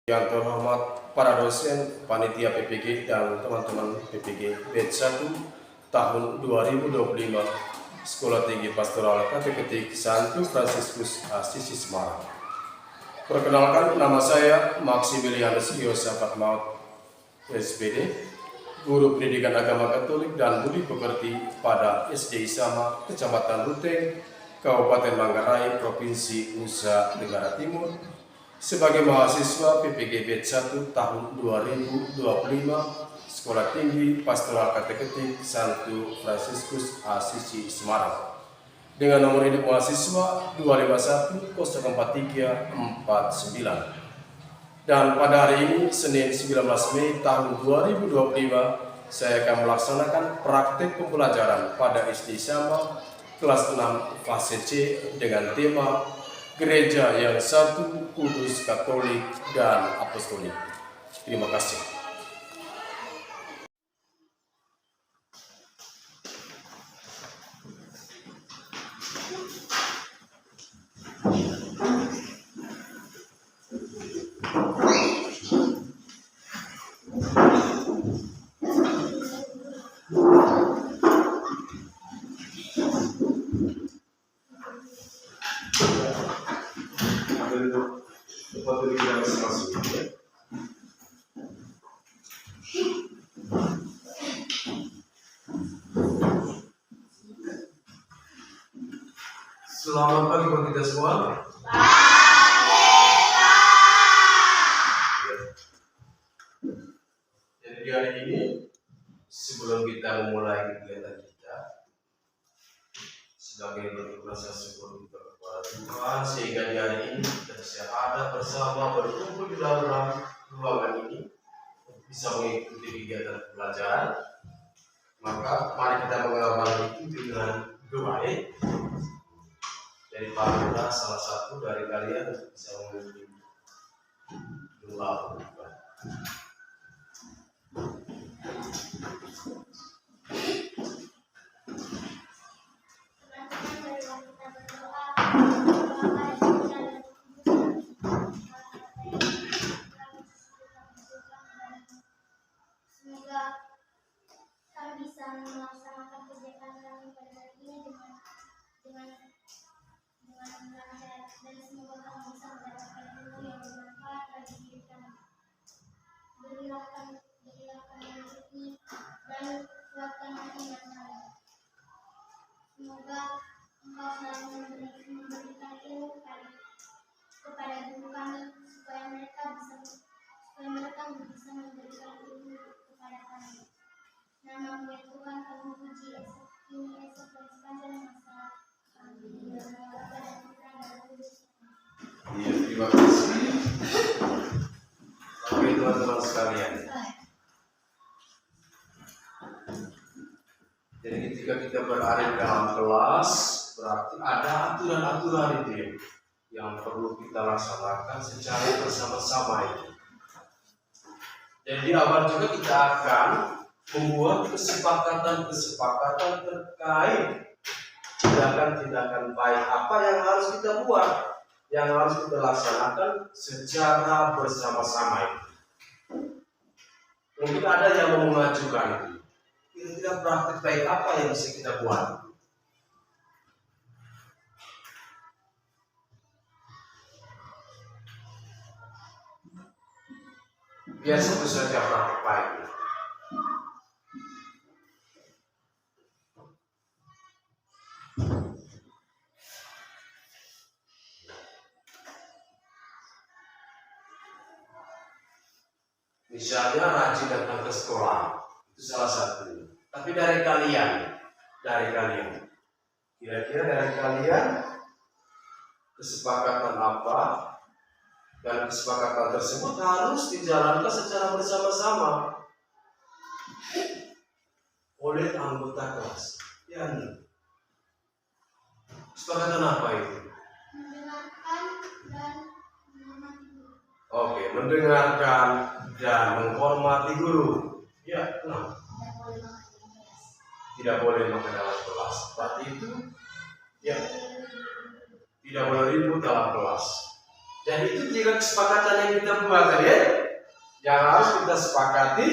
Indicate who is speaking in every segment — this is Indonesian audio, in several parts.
Speaker 1: Yang terhormat para dosen, panitia PPG dan teman-teman PPG Batch 1 tahun 2025 Sekolah Tinggi Pastoral Kateketik Santo Fransiskus Assisi Semarang. Perkenalkan, nama saya Maximilianus Yosafat Maut, SPD, Guru Pendidikan Agama Katolik dan Budi Pekerti pada SD Isama, Kecamatan Ruteng, Kabupaten Manggarai, Provinsi Nusa Tenggara Timur, sebagai mahasiswa PPG Batch 1 tahun 2025 Sekolah Tinggi Pastoral Kateketik Santo Fransiskus Assisi Semarang, dengan nomor induk mahasiswa 251-04349. Dan pada hari ini, Senin 19 Mei tahun 2025, saya akan melaksanakan praktek pembelajaran pada SD Isama kelas 6 fase C dengan tema Gereja yang Satu, Kudus, Katolik, dan Apostolik. Terima kasih. Selamat pagi buat kita semua. Jadi di hari ini, sebelum kita memulai kegiatan kita, sebagai bentuk rasa syukur kita kepada Tuhan, sehingga di hari ini kita bisa ada bersama berkumpul di dalam ruangan ini bisa mengikuti kegiatan pembelajaran. Maka mari kita mengawali itu dengan doa. Dari Pak Lurah, salah satu dari kalian bisa memimpin doa.
Speaker 2: Semoga kami bisa melaksanakan kegiatan kami pada hari ini dengan lancar, dan semoga kami bisa mendapatkan ilmu yang bermanfaat bagi diri kami. Berilah kami rezeki dan kuatkan iman kami. Semoga Engkau selalu memberikan ilmu kepada guru kami supaya mereka bisa memberikan ilmu kepada kami. Nama ya Tuhan, kami puji esok dan sepanjang masa.
Speaker 1: Iya, terima kasih. Oke, teman-teman sekalian. Jadi ketika kita berada di dalam kelas, berarti ada aturan-aturan itu yang perlu kita laksanakan secara bersama-sama itu. Dan di awal juga kita akan membuat kesepakatan terkait tindakan baik apa yang harus kita buat, yang harus kita laksanakan secara bersama-sama. Mungkin ada yang mau mengajukan itu. Kira-kira praktik baik apa yang bisa kita buat? Biar satu saja praktik baik. Misalnya rajin datang ke sekolah, itu salah satu. Tapi dari kalian, kira-kira dari kalian kesepakatan apa, dan kesepakatan tersebut harus dijalankan secara bersama-sama oleh anggota kelas. Ya, kesepakatan apa itu?
Speaker 2: Mendengarkan dan menghormati guru.
Speaker 1: Oke, mendengarkan dan menghormati guru. Ya, tidak boleh makan dalam kelas. Berarti itu, ya, tidak boleh ribut dalam kelas. Jadi itu 3 kesepakatan yang kita buat tadi ya. Yang harus kita sepakati,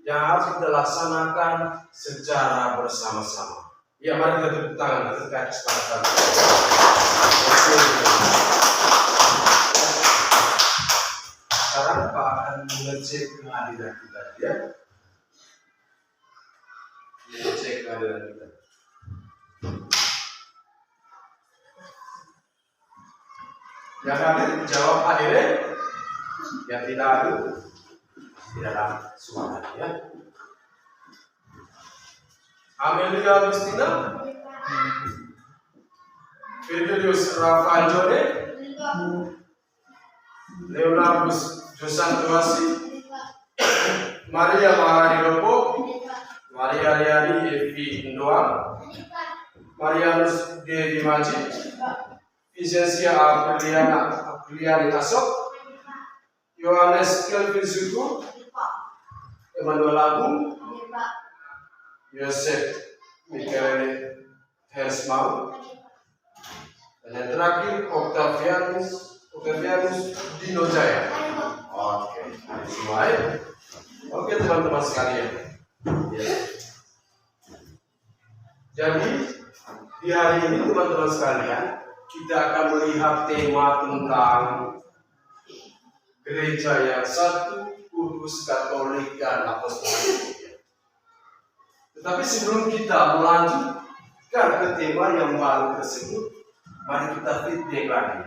Speaker 1: yang harus kita laksanakan secara bersama-sama. Ya, mari kita tepuk tangan terkait kesepakatan. Sekarang Pak akan mengecek kehadiran kita ya. Mengecek kehadiran kita. Yang hadir jawab hadir ya. Yang tidak hadir tidak ada suara ya. Amelia Agustina, Fidelius Rafael Jone, Leonardus Josantuasi, Maria Mahari Lopo, Maria Riani Evi Ndoa, Marianus Devi Majid, Vicencia Apriliani Asok, Yohanes Kelvin Suku, Emmanuel Agung, Yosef Michael Hersmau, dan yang terakhir Octavianus Dino Jaya. Oke, semua ya. Oke teman-teman sekalian. Ya. Jadi di hari ini teman-teman sekalian kita akan melihat tema tentang gereja yang satu, kudus, katolik, dan apostolik. Tetapi sebelum kita melanjutkan ke tema yang baru tersebut, mari kita feedback lagi.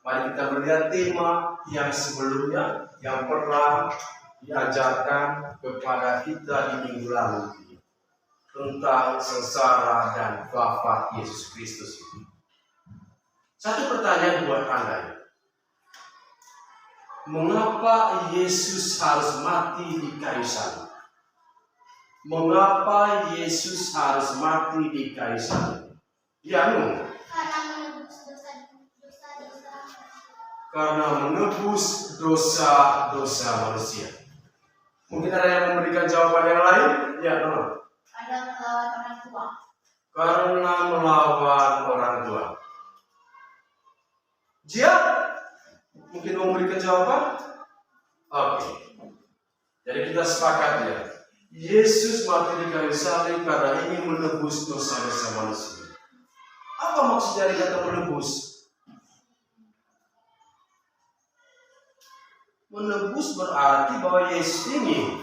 Speaker 1: Mari kita melihat tema yang sebelumnya yang pernah diajarkan kepada kita di minggu lalu tentang sengsara dan wafat Yesus Kristus ini. Satu pertanyaan buat Anda. Mengapa Yesus harus mati di kayu salib? Mengapa Yesus harus mati di kayu salib? Ya, karena menebus dosa-dosa manusia. Mungkin ada yang memberikan jawaban yang lain? Ya, no.
Speaker 2: Ada melawan orang tua.
Speaker 1: Karena melawan orang tua. Dia mungkin memberikan jawaban? Oke. Jadi kita sepakat ya. Yesus mati di kayu salib karena ingin menebus dosa-dosa manusia. Apa maksud dari kata menebus? Menebus berarti bahwa Yesus ingin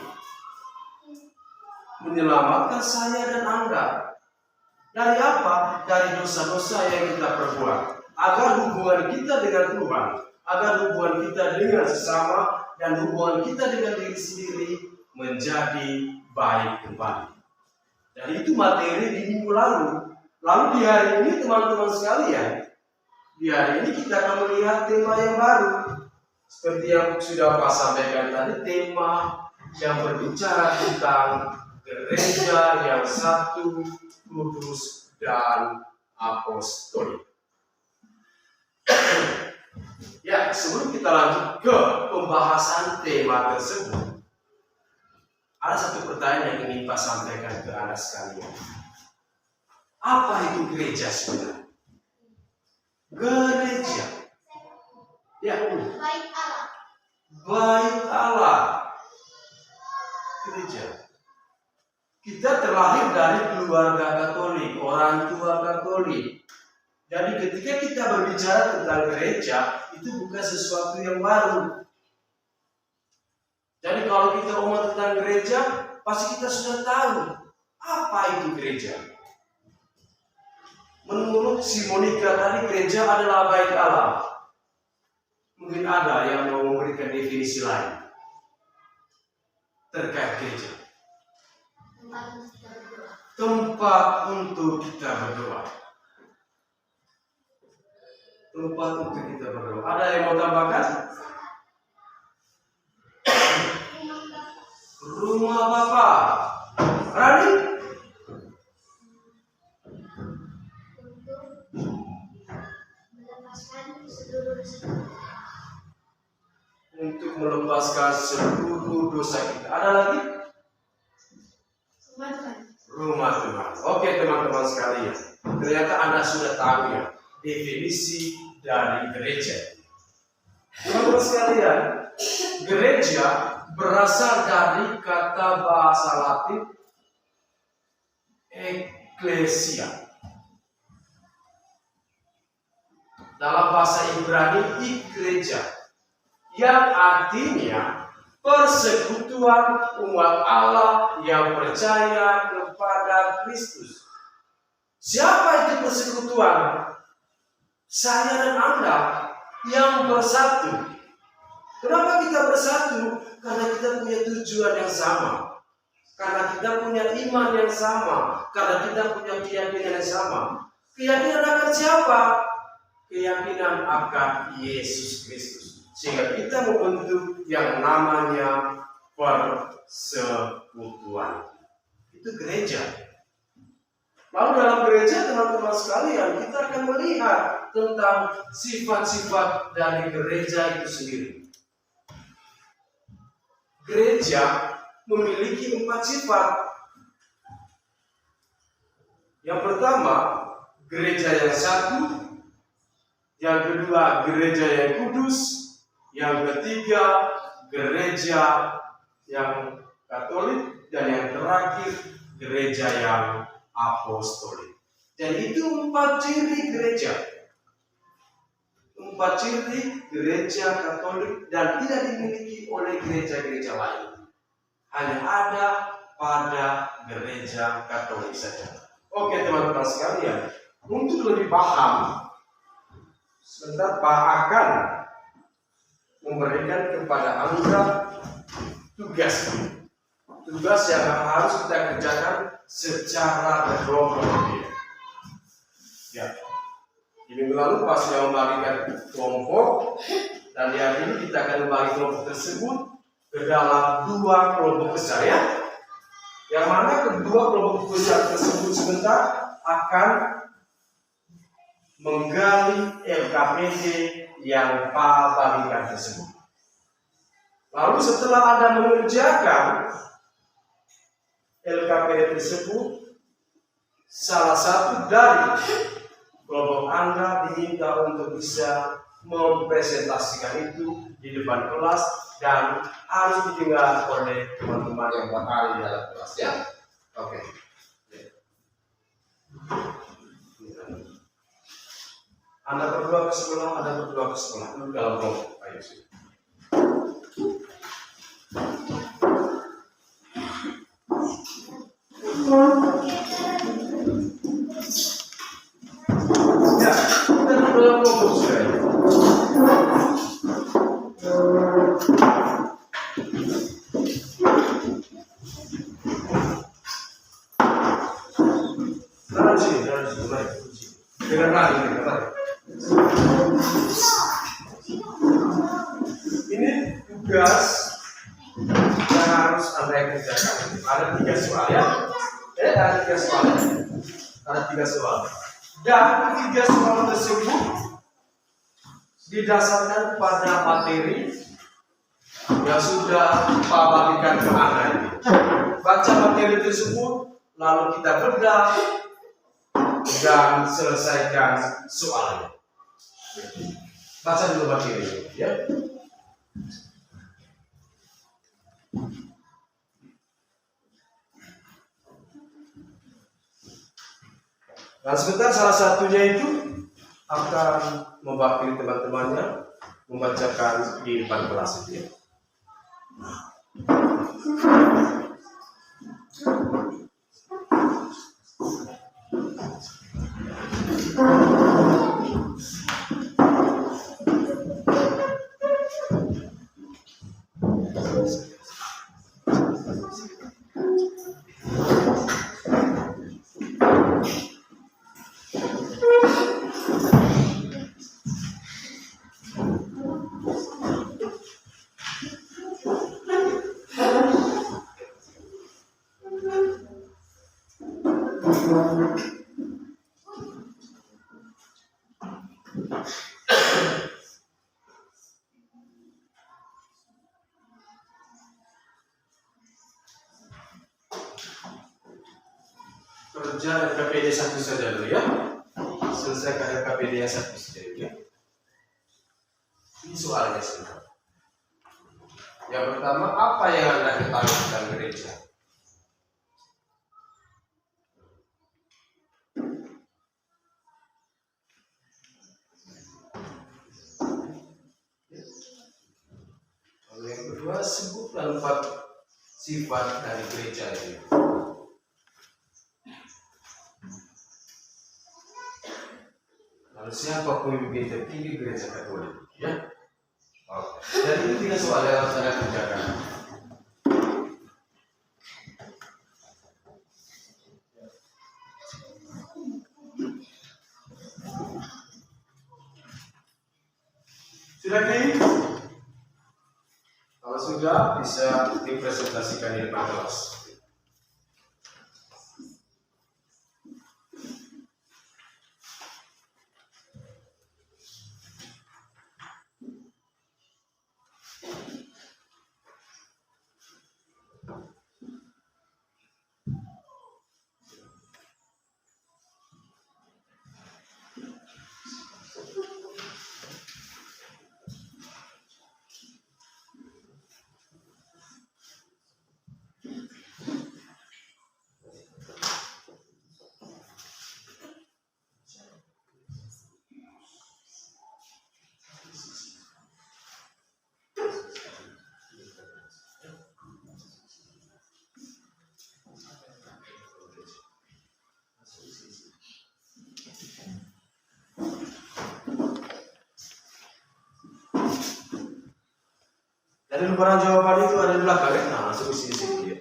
Speaker 1: menyelamatkan saya dan Anda. Dari apa? Dari dosa-dosa yang kita perbuat. Agar hubungan kita dengan Tuhan, agar hubungan kita dengan sesama, dan hubungan kita dengan diri sendiri menjadi baik kembali. Dan itu materi di minggu lalu. Lalu di hari ini teman-teman sekalian, di hari ini kita akan melihat tema yang baru. Seperti yang sudah Pak sampaikan tadi, tema yang berbicara tentang gereja yang satu, kudus, dan apostolik. Ya, sebelum kita lanjut ke pembahasan tema tersebut, ada satu pertanyaan yang ingin Pak sampaikan ke Anda sekalian. Apa itu gereja sebenarnya? Gereja. Ya,
Speaker 2: Baik Allah.
Speaker 1: Baik Allah. Gereja. Kita terlahir dari keluarga Katolik, orang tua Katolik. Jadi ketika kita berbicara tentang gereja, itu bukan sesuatu yang baru. Jadi kalau kita ngomong tentang gereja, pasti kita sudah tahu apa itu gereja. Menurut si Monica tadi, gereja adalah bait Allah. Mungkin ada yang mau memberikan definisi lain terkait gereja. Tempat untuk kita berdoa. Tempat untuk kita berdoa. Ada yang mau tambahkan? Rumah Bapa. Rani? Untuk melepaskan seluruh dosa kita. Ada lagi? Rumah Tuhan. Oke teman-teman sekalian. Ternyata Anda sudah tahu ya definisi dari gereja. Teman-teman sekalian, gereja berasal dari kata bahasa Latin eklesia. Dalam bahasa Ibrani, gereja, yang artinya persekutuan umat Allah yang percaya kepada Kristus. Siapa itu persekutuan? Saya dan Anda yang bersatu. Kenapa kita bersatu? Karena kita punya tujuan yang sama. Karena kita punya iman yang sama. Karena kita punya keyakinan yang sama. Keyakinan akan siapa? Keyakinan akan Yesus Kristus. Sehingga kita membentuk yang namanya persekutuan. Itu gereja. Lalu dalam gereja, teman-teman sekalian, kita akan melihat tentang sifat-sifat dari gereja itu sendiri. Gereja memiliki 4 sifat. Yang pertama, gereja yang satu. Yang kedua, gereja yang kudus. Yang ketiga, gereja yang Katolik. Dan yang terakhir, gereja yang apostolik. Dan itu 4 ciri gereja. 4 ciri gereja Katolik dan tidak dimiliki oleh gereja-gereja lain. Hanya ada pada gereja Katolik saja. Oke teman-teman sekalian, untuk lebih paham, sebentar Pak akan memberikan kepada Anda tugas yang harus kita kerjakan secara berkelompok. Ya. Di minggu lalu pas saya membagikan kelompok, dan di hari ini kita akan membagi kelompok tersebut ke dalam 2 kelompok besar ya. Yang mana kedua kelompok besar tersebut sebentar akan menggali LKPD yang Pak bagikan tersebut. Lalu setelah Anda mengerjakan LKPD tersebut, salah satu dari kelompok Anda diminta untuk bisa mempresentasikan itu di depan kelas dan harus didengar oleh teman-teman yang berada di dalam kelas ya. Oke. Anda berdua ke sekolah, duduk dalam kelompok. Ayo sih. Ya, kita dalam kelompok sudah. Ini tugas yang harus Anda kerjakan. Ada 3 soal ya. Ada 3 soal. Ada 3 soal. Dan 3 soal tersebut didasarkan pada materi yang sudah Pak bagikan ke Anda ini. Baca materi tersebut, lalu kita bedah dan selesaikan soalnya. Baca dulu materi ya. Dan sebentar salah satunya itu akan mewakili teman-temannya membacakan di depan kelas itu ya. Kerja LKPD 1 saja dulu ya. Selesaikan LKPD 1 saja dulu ya. Ini soalnya sudah. Yang pertama, apa yang Anda ketahui tentang gereja? Lalu yang kedua, sebutkan 4 sifat dari gereja ini. Lalu siapa pemimpin tertinggi gereja Katolik? Ya. Oke. Jadi itu 3 soal yang harus Anda kerjakan. Sudah Ki? Kalau sudah, bisa dipresentasikan di depan kelas. Dari lembaran jawaban itu ada di belakang ya? Nah, masuk di sini ya.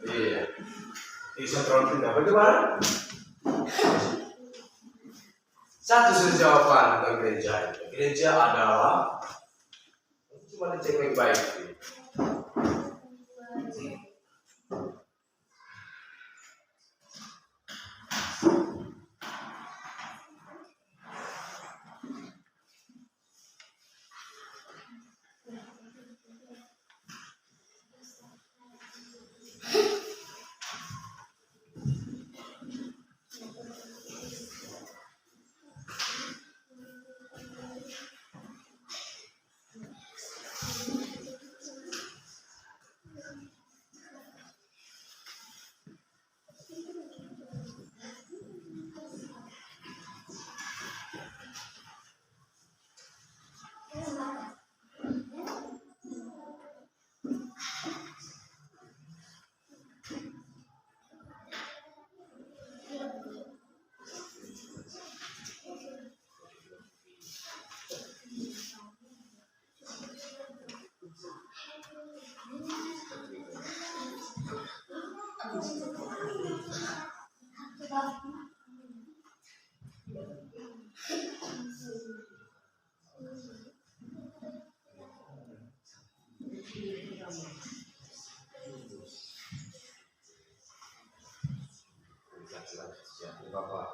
Speaker 1: Iya. Bisa terlalu pindah. Bagaimana? Satu saja jawaban tentang gereja itu. Gereja adalah cuma dicek baik-baik. Bapak.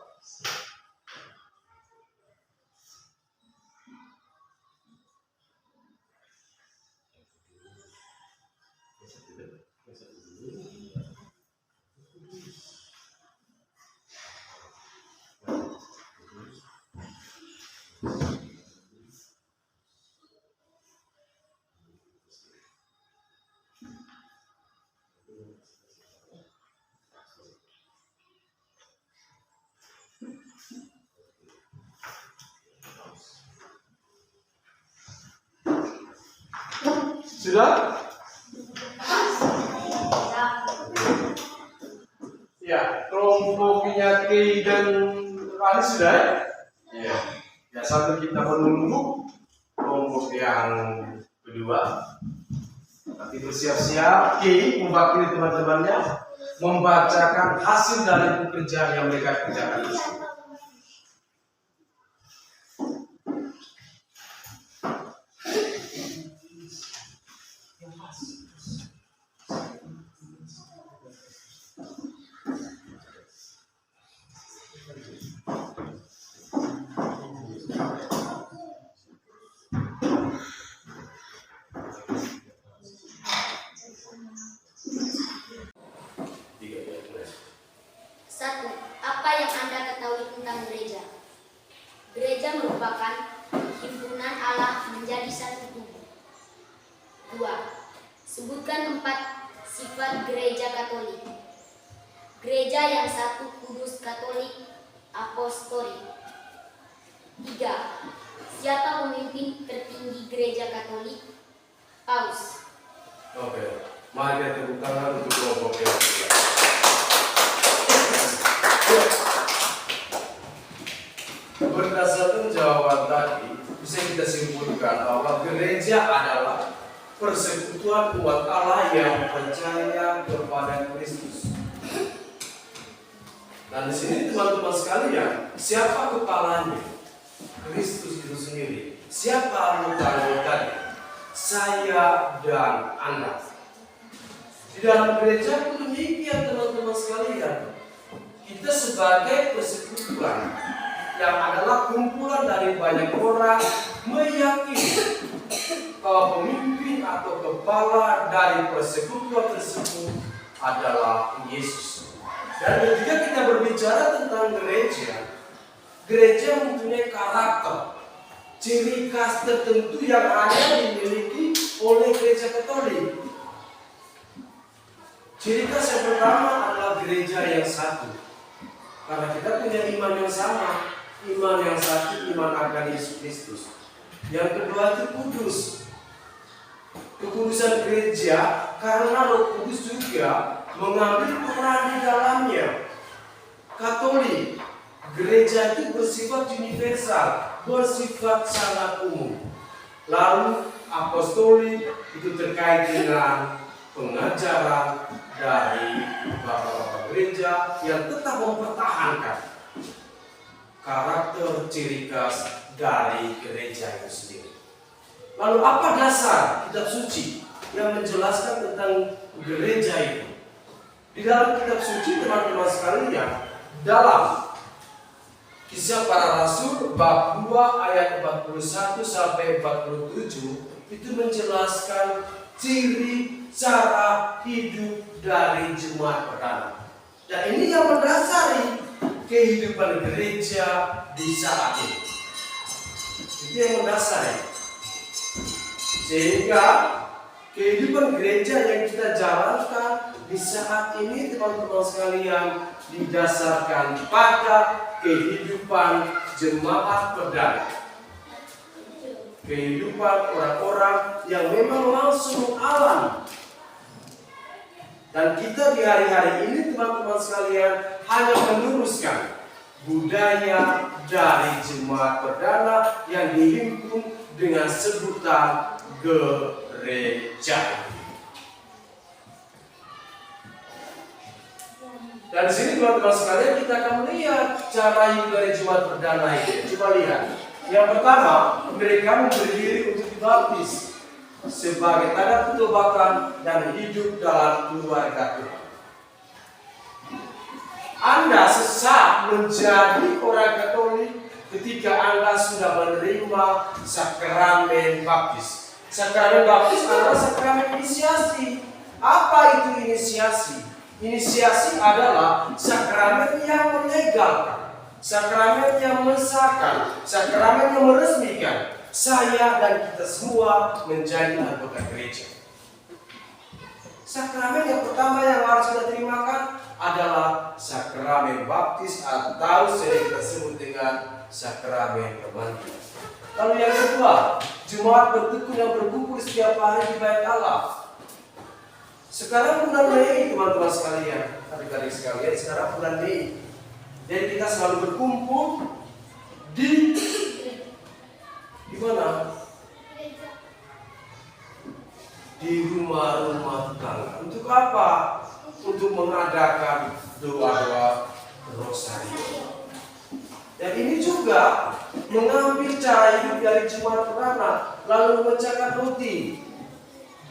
Speaker 1: Sudah? Ya, kelompoknya K dan Ali sudah ya? Iya. Ya, sambil kita menunggu kelompok yang kedua. Nanti bersiap-siap K mewakili teman-temannya membacakan hasil dari pekerjaan yang mereka kerjakan.
Speaker 3: 1. Apa yang Anda ketahui tentang gereja? Gereja merupakan himpunan Allah menjadi satu tubuh. 2. Sebutkan 4 sifat gereja Katolik. Gereja yang satu, kudus, Katolik, apostolik. 3. Siapa pemimpin tertinggi gereja Katolik? Paus.
Speaker 1: Oke, mari kita tepuk tangan untuk kelompok yang ketiga. Berdasarkan jawaban tadi, bisa kita simpulkan bahwa gereja adalah persekutuan umat Allah yang percaya kepada Kristus. Dan di sini teman-teman sekalian, siapa kepalanya? Kristus itu sendiri. Siapa anggota-anggotanya? Saya dan Anda. Di dalam gereja pun demikian teman-teman sekalian. Kita sebagai persekutuan yang adalah kumpulan dari banyak orang meyakini bahwa pemimpin atau kepala dari persekutuan tersebut adalah Yesus. Dan ketika kita berbicara tentang gereja, gereja mempunyai karakter, ciri khas tertentu yang hanya dimiliki oleh gereja Katolik. Ciri khas yang pertama adalah gereja yang satu. Karena kita punya iman yang sama, iman yang satu, iman akan Yesus Kristus. Yang kedua itu kudus. Kekudusan gereja karena Roh Kudus juga mengambil peran di dalamnya. Katolik, gereja itu bersifat universal, bersifat sangat umum. Lalu apostolik itu terkait dengan pengajaran dari bapak-bapak gereja yang tetap mempertahankan karakter ciri khas dari gereja itu sendiri. Lalu apa dasar kitab suci yang menjelaskan tentang gereja itu? Di dalam kitab suci teman-teman sekalian, dalam Kisah Para Rasul bab 2 ayat 41 sampai 47 itu menjelaskan ciri cara hidup dari jemaat perdana. Dan ini yang mendasari kehidupan gereja di saat ini. Itu yang mendasari. Sehingga kehidupan gereja yang kita jalankan di saat ini teman-teman sekalian didasarkan pada kehidupan jemaat perdana. Kehidupan orang-orang yang memang langsung alami. Dan kita di hari-hari ini teman-teman sekalian hanya meneruskan budaya dari jemaat perdana yang dihimpun dengan sebutan gereja. Dan di sini teman-teman sekalian kita akan melihat cara hidup dari jemaat perdana ini. Coba lihat. Yang pertama, mereka memberi diri untuk dibaptis sebagai tanda pertobatan dan hidup dalam keluarga Tuhan. Anda sesat menjadi orang Katolik ketika Anda sudah menerima sakramen baptis. Sakramen baptis adalah sakramen inisiasi. Apa itu inisiasi? Inisiasi adalah sakramen yang menyegalkan, sakramen yang mensahkan, sakramen yang meresmikan saya dan kita semua menjadi anggota gereja. Sakramen yang pertama yang harus kita terimakan adalah sakramen baptis atau sering kita sebut dengan sakramen kemandian. Lalu yang kedua, jemaat bertekun yang berkumpul setiap hari di bait Allah. Sekarang bulan Mei teman-teman sekalian, adik-adik sekalian, sekarang bulan Mei. Jadi kita selalu berkumpul di mana? Di rumah-rumah tangga. Untuk apa? Untuk mengadakan doa-doa rosario. Dan ini juga mengambil cara hidup dari jemaat perdana, lalu memecahkan roti.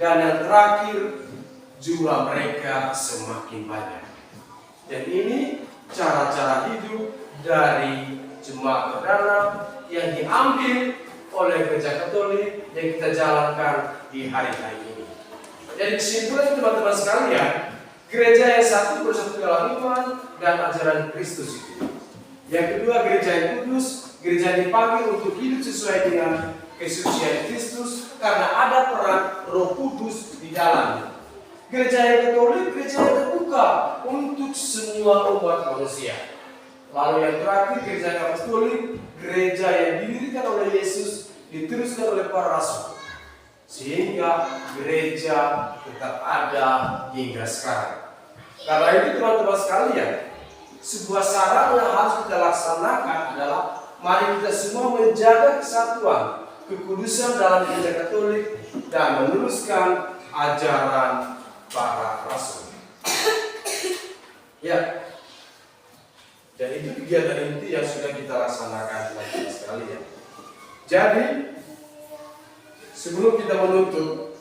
Speaker 1: Dan yang terakhir, jumlah mereka semakin banyak. Dan ini cara-cara hidup dari jemaat perdana yang diambil oleh gereja Katolik yang kita jalankan di hari-hari ini. Jadi kesimpulan teman-teman sekalian, Gereja yang satu bersatu dalam iman dan ajaran Kristus itu. Yang kedua, gereja yang kudus, gereja yang dipanggil untuk hidup sesuai dengan kesucian Kristus karena ada peran Roh Kudus di dalamnya. Gereja yang Katolik, gereja yang terbuka untuk semua umat manusia. Lalu yang terakhir, gereja yang Apostolik, gereja yang didirikan oleh Yesus, diteruskan oleh para rasul. Sehingga gereja tetap ada hingga sekarang. Karena itu teman-teman sekalian, sebuah saran yang harus kita laksanakan adalah mari kita semua menjaga kesatuan, kekudusan dalam gereja Katolik dan meneruskan ajaran para rasul. Ya. Dan itu kegiatan inti yang sudah kita laksanakan teman-teman sekalian. Jadi, sebelum kita menutup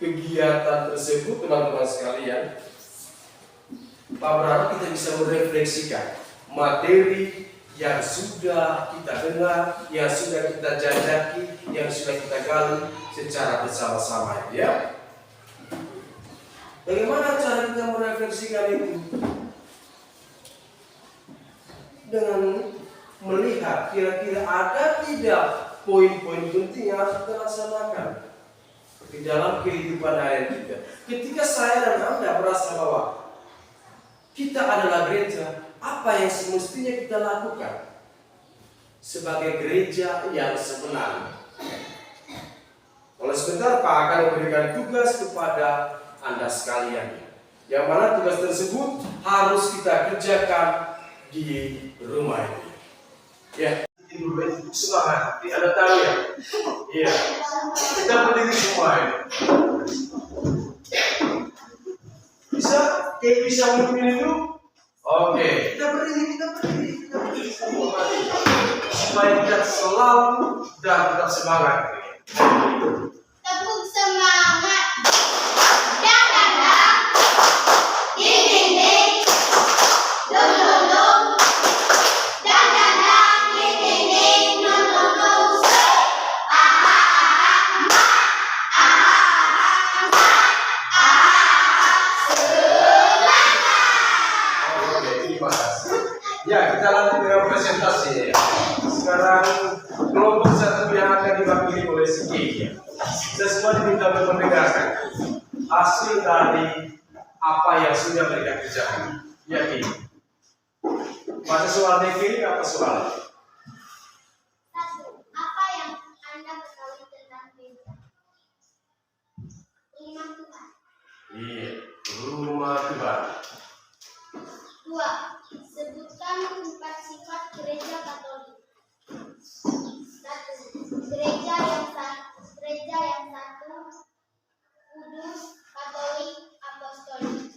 Speaker 1: kegiatan tersebut teman-teman sekalian, Pak berharap kita bisa merefleksikan materi yang sudah kita dengar, yang sudah kita jajaki, yang sudah kita gali secara bersama-sama, ya. Bagaimana cara kita merefleksikan itu? Dengan melihat kira-kira ada tidak poin-poin penting yang harus kita laksanakan di dalam kehidupan harian kita. Ketika saya dan Anda merasa bahwa kita adalah gereja, apa yang semestinya kita lakukan sebagai gereja yang sebenarnya? Oleh sebentar Pak akan memberikan tugas kepada Anda sekalian, yang mana tugas tersebut harus kita kerjakan di rumah ini. Ya, semangat. Anda tahu ya? Iya. Kita berdiri semua ya. Bisa? Kayak bisa memimpin itu? Oke. Kita berdiri semua. Supaya kita selalu dan tetap semangat.
Speaker 2: Tepuk semangat. Dadadang. Ding ding ding. Dum dum dum. Dadadang. Ding ding ding. Dum dum dum. Aha aha aha. Aha aha aha.
Speaker 1: Oke, terima kasih. Ya, kita lanjut dengan presentasi ya. Sekarang kelompok satu yang akan diwakili oleh si Kiki. Kita semua diminta untuk mendengarkan hasil dari apa yang sudah mereka kerjakan. Ya, Kiki. Masa soalnya Kiki apa soalnya?
Speaker 2: Satu, apa yang Anda ketahui tentang gereja? Iman Tuhan.
Speaker 1: Iya, rumah Tuhan.
Speaker 2: Dua, sebutkan 4 sifat gereja Katolik. Satu, gereja yang satu, kudus, Katolik, Apostolik.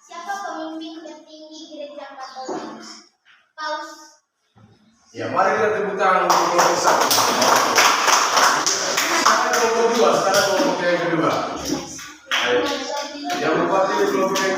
Speaker 2: Siapa pemimpin tertinggi gereja Katolik? Paus.
Speaker 1: Ya, mari kita tepuk tangan untuk kelompok satu. Sekarang kelompok dua, sekarang kelompok yang kedua. Ayo. Yang mewakili kelompok yang